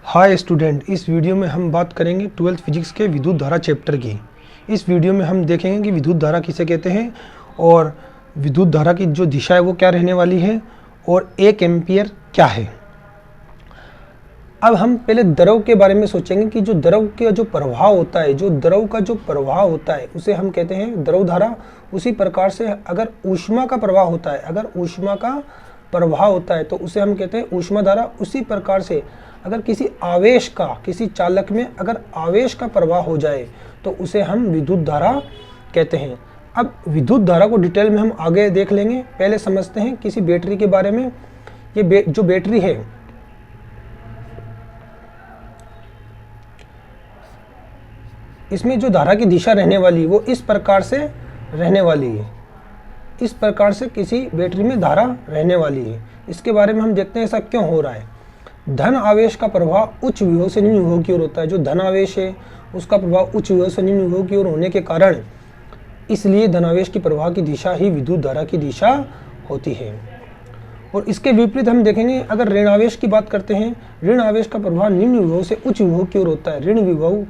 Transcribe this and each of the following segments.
Hi student, इस video में हम बात करेंगे 12th फिजिक्स के विद्युत धारा चैप्टर की। इस वीडियो में हम देखेंगे कि विद्युत धारा किसे कहते हैं और विद्युत धारा की जो दिशा है वो क्या रहने वाली है और 1 एम्पियर क्या है। अब हम पहले द्रव के बारे में सोचेंगे कि जो द्रव का जो प्रवाह होता है, उसे हम कहते हैं द्रव धारा। उसी प्रकार से अगर ऊष्मा का प्रवाह होता है तो उसे हम कहते हैं ऊष्मा धारा। उसी प्रकार से अगर किसी चालक में अगर आवेश का प्रवाह हो जाए तो उसे हम विद्युत धारा कहते हैं। अब विद्युत धारा को डिटेल में हम आगे देख लेंगे। पहले समझते हैं किसी बैटरी के बारे में। ये जो बैटरी है, इसमें जो धारा की दिशा रहने वाली है वो इस प्रकार से रहने वाली है। इस प्रकार से किसी बैटरी में धारा रहने वाली है। इसके बारे में हम देखते हैं ऐसा क्यों हो रहा है। धन आवेश का प्रवाह उच्च विभव से निम्न विभव की ओर होता है। जो धन आवेश है उसका प्रभाव उच्च विभव से निम्न विभव की ओर होने के कारण इसलिए धनावेश की प्रवाह की दिशा ही विद्युत धारा की दिशा होती है। और इसके विपरीत हम देखेंगे, अगर ऋण आवेश की बात करते हैं, ऋण आवेश का प्रभाव निम्न विभव से उच्च विभव की ओर होता है। ऋण विभव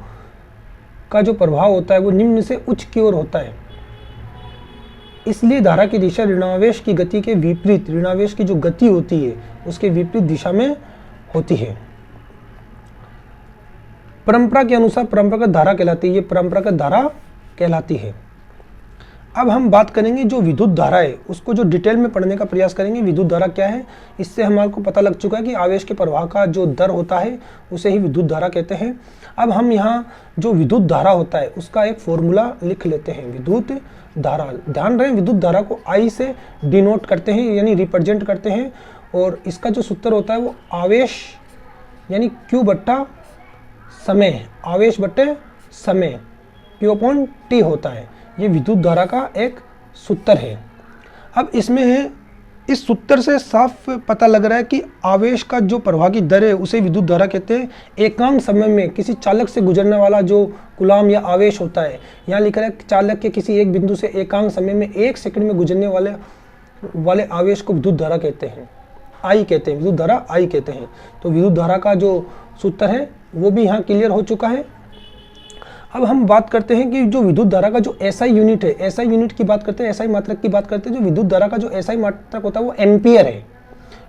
का जो प्रभाव होता है वो निम्न से उच्च की ओर होता है। इसलिए धारा की दिशा ऋणावेश की गति के विपरीत, ऋणावेश की जो गति होती है उसके विपरीत दिशा में होती है। परंपरा के अनुसार परंपरागत धारा कहलाती है। ये परंपरागत धारा कहलाती है। अब हम बात करेंगे जो विद्युत धारा है उसको जो डिटेल में पढ़ने का प्रयास करेंगे। विद्युत धारा क्या है, इससे हमारे को पता लग चुका है कि आवेश के प्रवाह का जो दर होता है उसे ही विद्युत धारा कहते हैं। अब हम यहाँ जो विद्युत धारा होता है उसका एक फॉर्मूला लिख लेते हैं। विद्युत धारा, ध्यान रहे विद्युत धारा को I से डिनोट करते हैं यानी रिप्रेजेंट करते हैं। और इसका जो सूत्र होता है वो आवेश यानी Q बट्टा समय, आवेश बट्टे समय Q/T होता है। ये विद्युत धारा का एक सूत्र है। अब इसमें है, इस सूत्र से साफ पता लग रहा है कि आवेश का जो प्रवाह की दर है उसे विद्युत धारा कहते हैं। एकांक समय में किसी चालक से गुजरने वाला जो कूलाम या आवेश होता है, यहाँ लिखा है चालक के किसी एक बिंदु से एकांक समय में 1 सेकंड में गुजरने वाले आवेश को विद्युत धारा कहते हैं, I कहते हैं, विद्युत धारा I कहते हैं। तो विद्युत धारा का जो सूत्र है वो भी यहाँ क्लियर हो चुका है। अब हम बात करते हैं कि जो विद्युत धारा का जो SI यूनिट है, SI यूनिट की बात करते हैं, SI मात्रक की बात करते हैं। जो विद्युत धारा का जो SI मात्रक होता है वो एम्पियर है।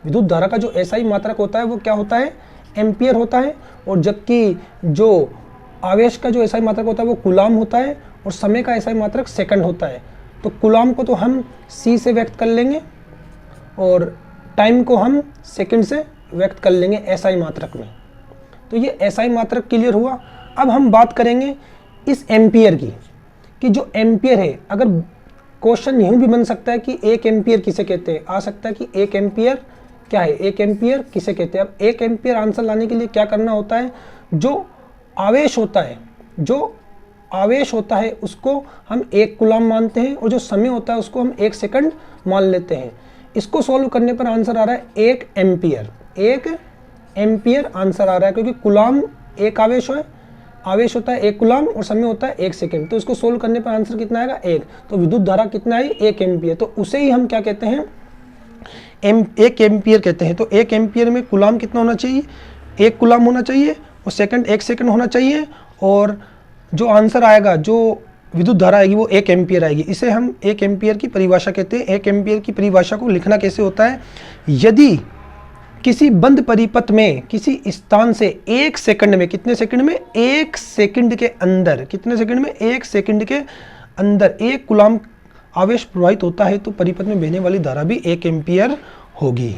विद्युत धारा का जो SI मात्रक होता है वो क्या होता है, एम्पियर होता है। और जबकि जो आवेश का जो SI मात्रक होता है वो कूलाम होता है और समय का SI मात्रक सेकंड होता है। तो कूलाम को तो हम C से व्यक्त कर लेंगे और टाइम को हम सेकंड से व्यक्त कर लेंगे SI मात्रक में। तो ये SI मात्रक क्लियर हुआ। अब हम बात करेंगे इस एम्पियर की, कि जो एम्पियर है, अगर क्वेश्चन यूं भी बन सकता है कि 1 एम्पियर किसे कहते हैं, आ सकता है कि 1 एम्पियर क्या है, 1 एम्पियर किसे कहते हैं। अब 1 एम्पियर आंसर लाने के लिए क्या करना होता है, जो आवेश होता है उसको हम 1 कूलाम मानते हैं और जो समय होता है उसको हम 1 सेकंड मान लेते हैं। इसको सॉल्व करने पर आंसर आ रहा है 1 एम्पियर। 1 एम्पियर आंसर आ रहा है क्योंकि कूलाम एक आवेश होता है 1 कूलाम और समय होता है 1 सेकंड। तो इसको सोल्व करने पर आंसर कितना आएगा, 1। तो विद्युत धारा कितना है, 1 एम्पियर। तो उसे ही हम क्या कहते हैं, 1 एम्पियर कहते हैं। तो 1 एम्पियर में कूलाम कितना होना चाहिए, 1 कूलाम होना चाहिए और सेकंड 1 सेकंड होना चाहिए। और जो आंसर आएगा, जो विद्युत धारा आएगी वो 1 एम्पियर आएगी। इसे हम 1 एम्पियर की परिभाषा कहते हैं। 1 एम्पियर की परिभाषा को लिखना कैसे होता है, यदि किसी बंद परिपथ में किसी स्थान से 1 सेकंड में, कितने सेकंड में, 1 सेकंड के अंदर, कितने सेकंड में, 1 सेकंड के अंदर 1 कूलाम आवेश प्रवाहित होता है तो परिपथ में बहने वाली धारा भी 1 एम्पियर होगी।